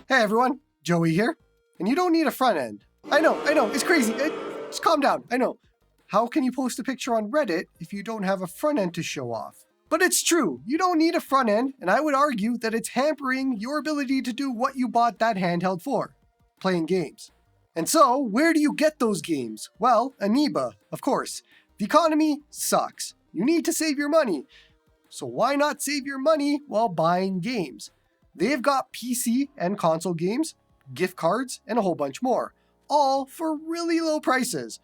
Hey everyone, Joey here. And you don't need a front end. I know, it's crazy. Just calm down, I know. How can you post a picture on Reddit if you don't have a front end to show off? But it's true, you don't need a front end, and I would argue that it's hampering your ability to do what you bought that handheld for, playing games. And so, where do you get those games? Well, Eneba, of course. The economy sucks. You need to save your money. So why not save your money while buying games? They've got PC and console games, gift cards, and a whole bunch more, all for really low prices.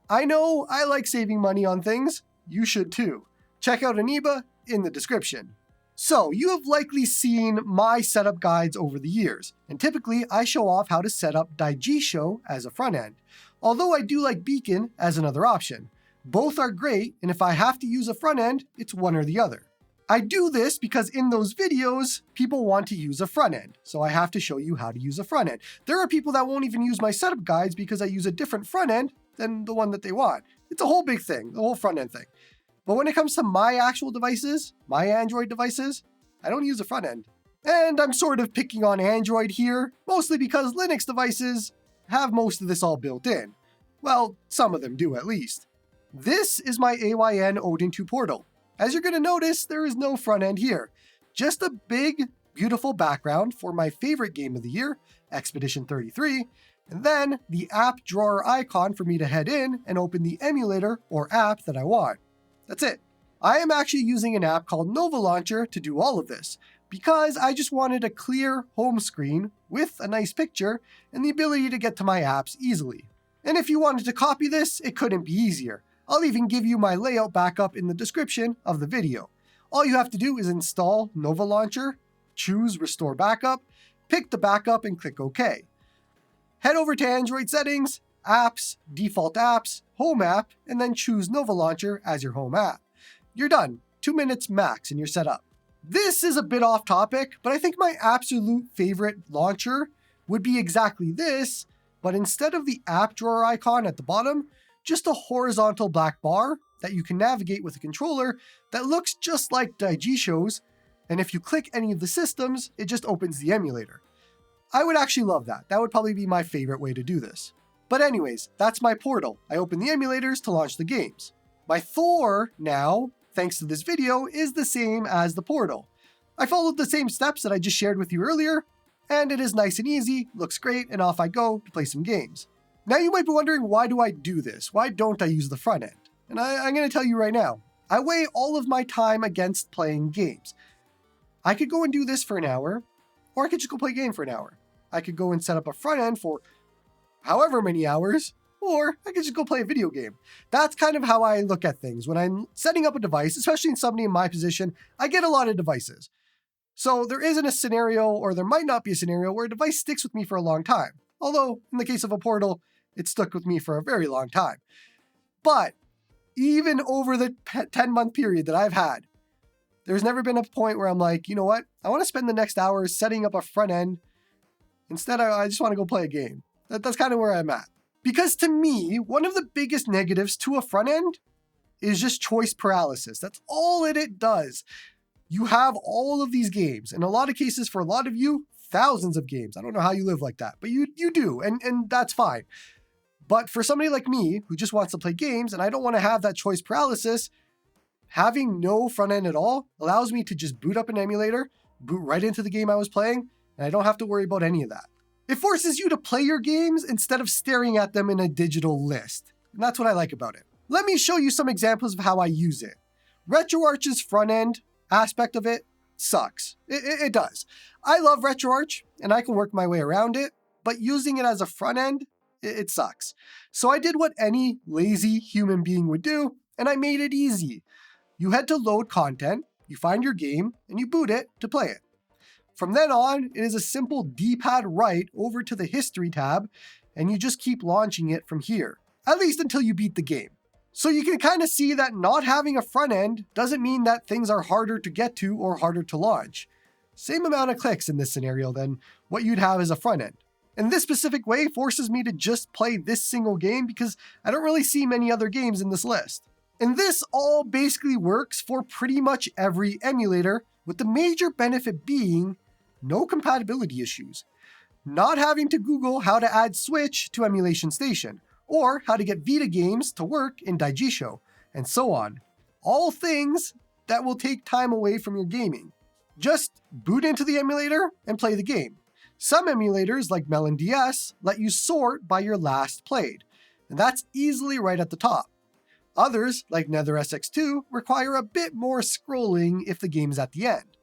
I know I like saving money on things. You should too. Check out Eneba in the description. So, you have likely seen my setup guides over the years, and typically I show off how to set up Daigisho as a front end, although I do like Beacon as another option. Both are great, and if I have to use a front end, it's one or the other. I do this because in those videos, people want to use a front end, so I have to show you how to use a front end. There are people that won't even use my setup guides because I use a different front end than the one that they want. It's a whole big thing, the whole front end thing. But when it comes to my actual devices, my Android devices, I don't use a front end. And I'm sort of picking on Android here, mostly because Linux devices have most of this all built in. Well, some of them do at least. This is my AYN Odin 2 portal. As you're going to notice, there is no front end here. Just a big, beautiful background for my favorite game of the year, Expedition 33, and then the app drawer icon for me to head in and open the emulator or app that I want. That's it. I am actually using an app called Nova Launcher to do all of this, because I just wanted a clear home screen with a nice picture and the ability to get to my apps easily. And if you wanted to copy this, it couldn't be easier. I'll even give you my layout backup in the description of the video. All you have to do is install Nova Launcher, choose Restore Backup, pick the backup and click OK. Head over to Android settings, apps, default apps, home app, and then choose Nova Launcher as your home app. You're done. 2 minutes max and you're set up. This is a bit off topic, but I think my absolute favorite launcher would be exactly this, but instead of the app drawer icon at the bottom, just a horizontal black bar that you can navigate with a controller that looks just like Daigisho's, and if you click any of the systems, it just opens the emulator. I would actually love that. That would probably be my favorite way to do this. But anyways, that's my portal. I open the emulators to launch the games. My Thor now, thanks to this video, is the same as the portal. I followed the same steps that I just shared with you earlier, and it is nice and easy, looks great, and off I go to play some games. Now you might be wondering, why do I do this? Why don't I use the front end? And I'm going to tell you right now. I weigh all of my time against playing games. I could go and do this for an hour, or I could just go play a game for an hour. I could go and set up a front end for however many hours, or I could just go play a video game. That's kind of how I look at things. When I'm setting up a device, especially in somebody in my position, I get a lot of devices. So there isn't a scenario, or there might not be a scenario, where a device sticks with me for a long time. Although, in the case of a portal, it stuck with me for a very long time. But even over the 10-month period that I've had, there's never been a point where I'm like, you know what? I want to spend the next hour setting up a front end. Instead, I just want to go play a game. That's kind of where I'm at. Because to me, one of the biggest negatives to a front end is just choice paralysis. That's all it does. You have all of these games. In a lot of cases, for a lot of you, thousands of games. I don't know how you live like that, but you do, and that's fine. But for somebody like me, who just wants to play games, and I don't want to have that choice paralysis, having no front end at all allows me to just boot up an emulator, boot right into the game I was playing, and I don't have to worry about any of that. It forces you to play your games instead of staring at them in a digital list. And that's what I like about it. Let me show you some examples of how I use it. RetroArch's front end aspect of it sucks. It does. I love RetroArch, and I can work my way around it, but using it as a front end, it sucks. So I did what any lazy human being would do, and I made it easy. You head to load content, you find your game, and you boot it to play it. From then on, it is a simple D-pad right over to the history tab, and you just keep launching it from here, at least until you beat the game. So you can kind of see that not having a front end doesn't mean that things are harder to get to or harder to launch. Same amount of clicks in this scenario than what you'd have as a front end. And this specific way forces me to just play this single game because I don't really see many other games in this list. And this all basically works for pretty much every emulator, with the major benefit being no compatibility issues. not having to Google how to add Switch to Emulation Station, or how to get Vita games to work in Daijisho, and so on. All things that will take time away from your gaming. Just boot into the emulator and play the game. Some emulators, like Melon DS, let you sort by your last played, and that's easily right at the top. Others, like Nether SX2, require a bit more scrolling if the game is at the end.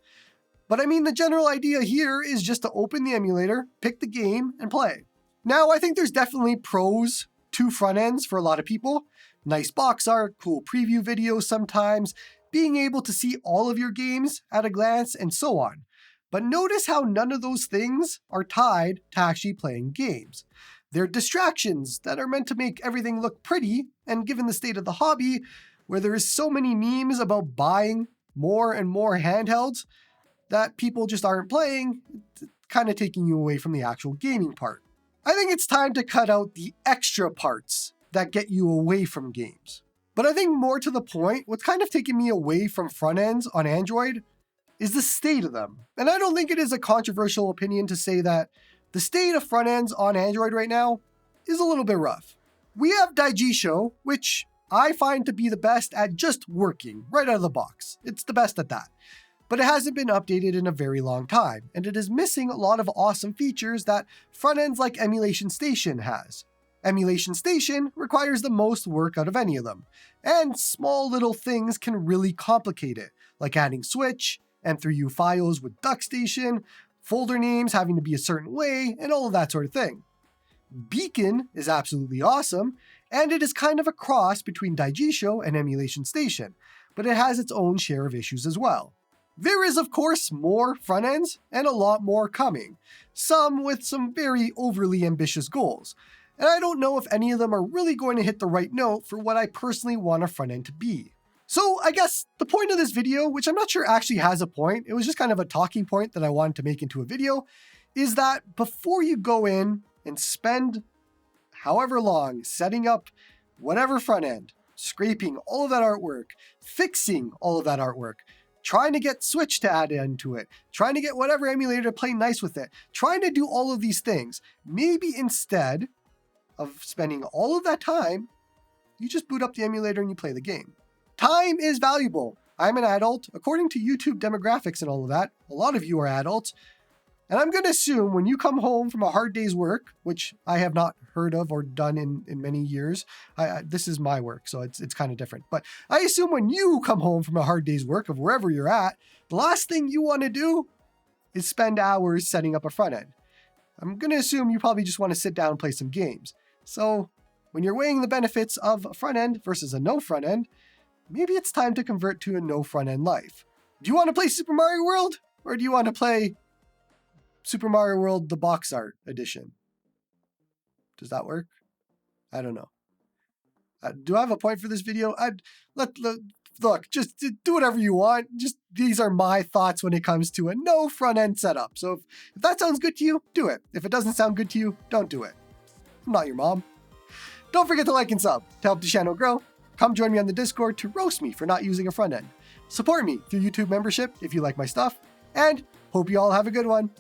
But I mean, the general idea here is just to open the emulator, pick the game, and play. Now, I think there's definitely pros to front ends for a lot of people. Nice box art, cool preview videos sometimes, being able to see all of your games at a glance, and so on. But notice how none of those things are tied to actually playing games. They're distractions that are meant to make everything look pretty, and given the state of the hobby, where there is so many memes about buying more and more handhelds that people just aren't playing, it's kind of taking you away from the actual gaming part. I think it's time to cut out the extra parts that get you away from games. But I think more to the point, what's kind of taking me away from front ends on Android is the state of them. And I don't think it is a controversial opinion to say that the state of front ends on Android right now is a little bit rough. We have Daijisho, which I find to be the best at just working right out of the box. It's the best at that. But it hasn't been updated in a very long time, and it is missing a lot of awesome features that front ends like Emulation Station has. Emulation Station requires the most work out of any of them, and small little things can really complicate it, like adding Switch, M3U files with DuckStation, folder names having to be a certain way, and all of that sort of thing. Beacon is absolutely awesome, and it is kind of a cross between Daijisho and Emulation Station, but it has its own share of issues as well. There is, of course, more front ends, and a lot more coming, some with some very overly ambitious goals, and I don't know if any of them are really going to hit the right note for what I personally want a front end to be. So I guess the point of this video, which I'm not sure actually has a point, it was just kind of a talking point that I wanted to make into a video, is that before you go in and spend however long setting up whatever front end, scraping all of that artwork, fixing all of that artwork, trying to get Switch to add into it, trying to get whatever emulator to play nice with it, trying to do all of these things, maybe instead of spending all of that time, you just boot up the emulator and you play the game. Time is valuable. I'm an adult. According to YouTube demographics and all of that, a lot of you are adults. And I'm going to assume when you come home from a hard day's work, which I have not heard of or done in many years, this is my work, so it's kind of different. But I assume when you come home from a hard day's work of wherever you're at, the last thing you want to do is spend hours setting up a front end. I'm going to assume you probably just want to sit down and play some games. So when you're weighing the benefits of a front end versus a no front end, maybe it's time to convert to a no front end life. Do you want to play Super Mario World? Or do you want to play Super Mario World, the box art edition? Does that work? I don't know. Do I have a point for this video? Look, just do whatever you want. Just these are my thoughts when it comes to a no front end setup. So if that sounds good to you, do it. If it doesn't sound good to you, don't do it. I'm not your mom. Don't forget to like and sub to help the channel grow. Come join me on the Discord to roast me for not using a front end. Support me through YouTube membership if you like my stuff, and hope you all have a good one.